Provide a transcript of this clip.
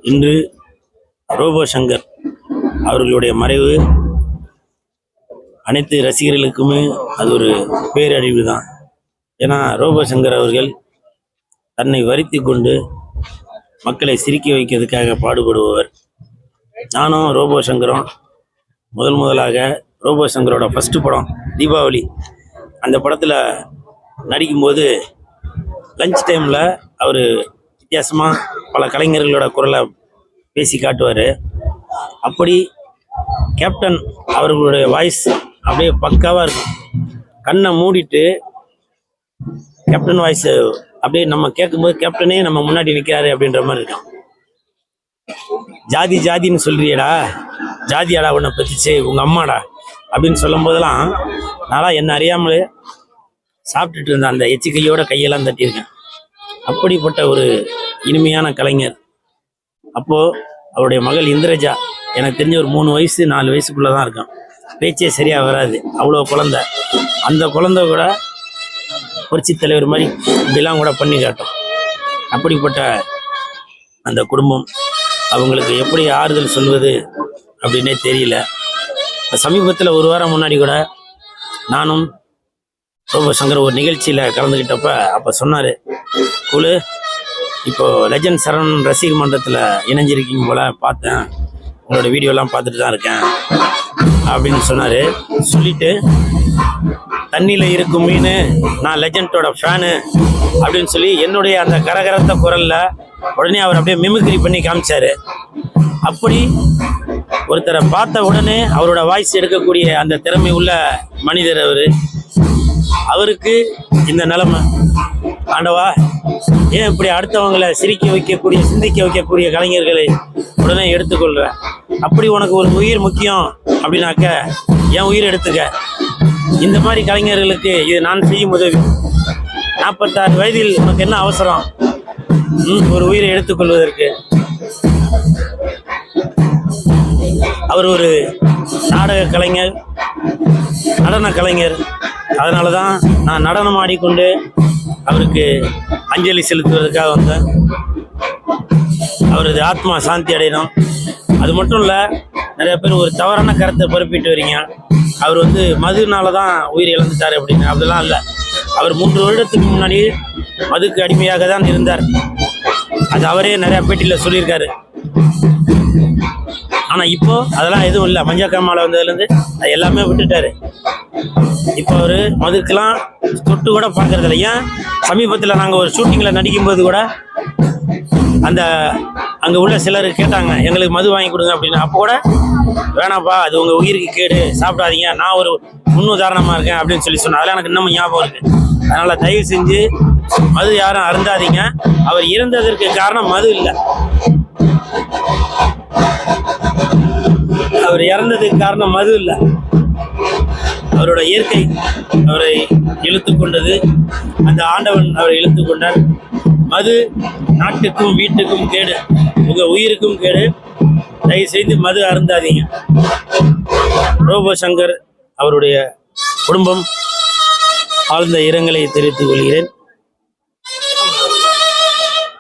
இன்று ரோபோ சங்கர் அவர்களுடைய மறைவு அனைத்து ரசிகர்களுக்குமே அது ஒரு பேரழிவு தான். ஏன்னா ரோபோ சங்கர் அவர்கள் தன்னை வருத்தி கொண்டு மக்களை சிரிக்க வைக்கிறதுக்காக பாடுபடுபவர். நானும் ரோபோ சங்கரும் முதலாக ரோபோ சங்கரோட ஃபஸ்ட்டு படம் தீபாவளி, அந்த படத்தில் நடிக்கும்போது லஞ்ச் டைமில் அவர் வித்தியாசமாக பல கலைஞர்களோட குரலை பேசி காட்டுவார். அப்படி கேப்டன் அவர்களுடைய வாய்ஸ் அப்படியே பக்காவாக இருக்கும். கண்ணை மூடிட்டு கேப்டன் வாய்ஸ் அப்படியே நம்ம கேட்கும்போது கேப்டனே நம்ம முன்னாடி நிற்கிறாரு அப்படின்ற மாதிரி இருக்கும். ஜாதி ஜாதின்னு சொல்றியடா, ஜாதியாடா உன்னை பற்றிச்சு உங்கள் அம்மாடா அப்படின்னு சொல்லும் போதெல்லாம் நான் என்ன அறியாமலே சாப்பிட்டுட்டு இருந்தேன். அந்த எச்சிக்கையோட கையெல்லாம் தட்டியிருக்கேன். அப்படிப்பட்ட ஒரு இனிமையான கலைஞர். அப்போது அவருடைய மகள் இந்திரஜா எனக்கு தெரிஞ்ச ஒரு 3 வயசு 4 வயசுக்குள்ளே தான் இருக்கும். பேச்சே சரியாக வராது, அவ்வளோ குழந்தை. அந்த குழந்தை கூட புரட்சி தலைவர் மாதிரி இப்படிலாம் கூட பண்ணி காட்டும். அப்படிப்பட்ட அந்த குடும்பம் அவங்களுக்கு எப்படி ஆறுதல் சொல்வது அப்படின்னே தெரியல. சமீபத்தில் ஒரு வாரம் முன்னாடி கூட நானும் ரோபோ சங்கர் ஒரு நிகழ்ச்சியில் கலந்துக்கிட்டப்ப அப்போ சொன்னார், குழு இப்போது லெஜண்ட் சரவணன் ரசிக மன்றத்தில் இணைஞ்சிருக்கீங்க போல், பார்த்தேன் உங்களோட வீடியோலாம் பார்த்துட்டு தான் இருக்கேன் அப்படின்னு சொன்னார். சொல்லிவிட்டு தண்ணியில் இருக்கும் மீன், நான் லெஜண்டோட ஃபேனு அப்படின்னு சொல்லி என்னுடைய அந்த கரகரத்த குரலில் உடனே அவர் அப்படியே மிமிக்ரி பண்ணி காமிச்சார். அப்படி ஒருத்தரை பார்த்த உடனே அவரோட வாய்ஸ் எடுக்கக்கூடிய அந்த திறமை உள்ள மனிதர் அவருக்கு இந்த நிலைமை. ஆண்டவா, ஏன் இப்படி அடுத்தவங்களை சிரிக்க வைக்கக்கூடிய சிந்திக்க வைக்கக்கூடிய கலைஞர்களை உடனே எடுத்துக்கொள்கிற? அப்படி உனக்கு ஒரு உயிர் முக்கியம் அப்படின்னாக்க என் உயிர் எடுத்துக்க. இந்த மாதிரி கலைஞர்களுக்கு இது நான் செய்யும் உதவி. 46 வயதில் உனக்கு என்ன அவசரம் ஒரு உயிரை எடுத்துக்கொள்வதற்கு? அவர் ஒரு நாடக கலைஞர், நடன கலைஞர். அதனால தான் நான் நடனம் ஆடிக்கொண்டு அவருக்கு அஞ்சலி செலுத்துவதற்காக வந்தேன். அவரது ஆத்மா சாந்தி அடையணும். அது மட்டும் இல்லை, நிறைய பேர் ஒரு தவறான கருத்தை பரப்பிட்டு வரீங்க. அவர் மதுனால தான் உயிர் இழந்துட்டார் அப்படின்னு. அப்படிலாம் இல்லை. அவர் 3 வருடத்துக்கு முன்னாடி மதுக்கு அடிமையாக தான் இருந்தார். அது அவரே நிறையா பேட்டியில் சொல்லியிருக்காரு. ஆனால் இப்போ அதெல்லாம் எதுவும் இல்லை. மஞ்சள் காமாலை வந்ததுலேருந்து அது எல்லாமே விட்டுட்டார். இப்போ அவர் மதுக்கெல்லாம் தொட்டு கூட பார்க்கறதில்ல. ஏன், சமீபத்தில் நாங்கள் ஒரு ஷூட்டிங்கில் நடிக்கும்போது கூட அங்கே உள்ள சிலர் கேட்டாங்க, எங்களுக்கு மது வாங்கி கொடுங்க அப்படின்னு. அப்போ கூட வேணாப்பா, அது உங்கள் உயிருக்கு கேடு, சாப்பிடாதீங்க, நான் ஒரு முன்னுதாரணமாக இருக்கேன் அப்படின்னு சொல்லி சொன்னேன். அதெல்லாம் எனக்கு இன்னமும் ஞாபகம் இருக்குது. அதனால் தயவு செஞ்சு மது யாரும் அருந்தாதீங்க. அவர் இறந்ததற்கு காரணம் மது இல்லை. அவர் இறந்ததுக்கு காரணம் மது இல்லை. அவரோட இயற்கை அவரை இழுத்து கொண்டது. அந்த ஆண்டவன் அவரை இழுத்து கொண்டார். மது நாட்டுக்கும் வீட்டுக்கும் கேடு, உங்கள் உயிருக்கும் கேடு. தயவு செய்து மது அருந்தாதீங்க. ரோபோ சங்கர் அவருடைய குடும்பம் ஆழ்ந்த இரங்கலை தெரிவித்துக் கொள்கிறேன்.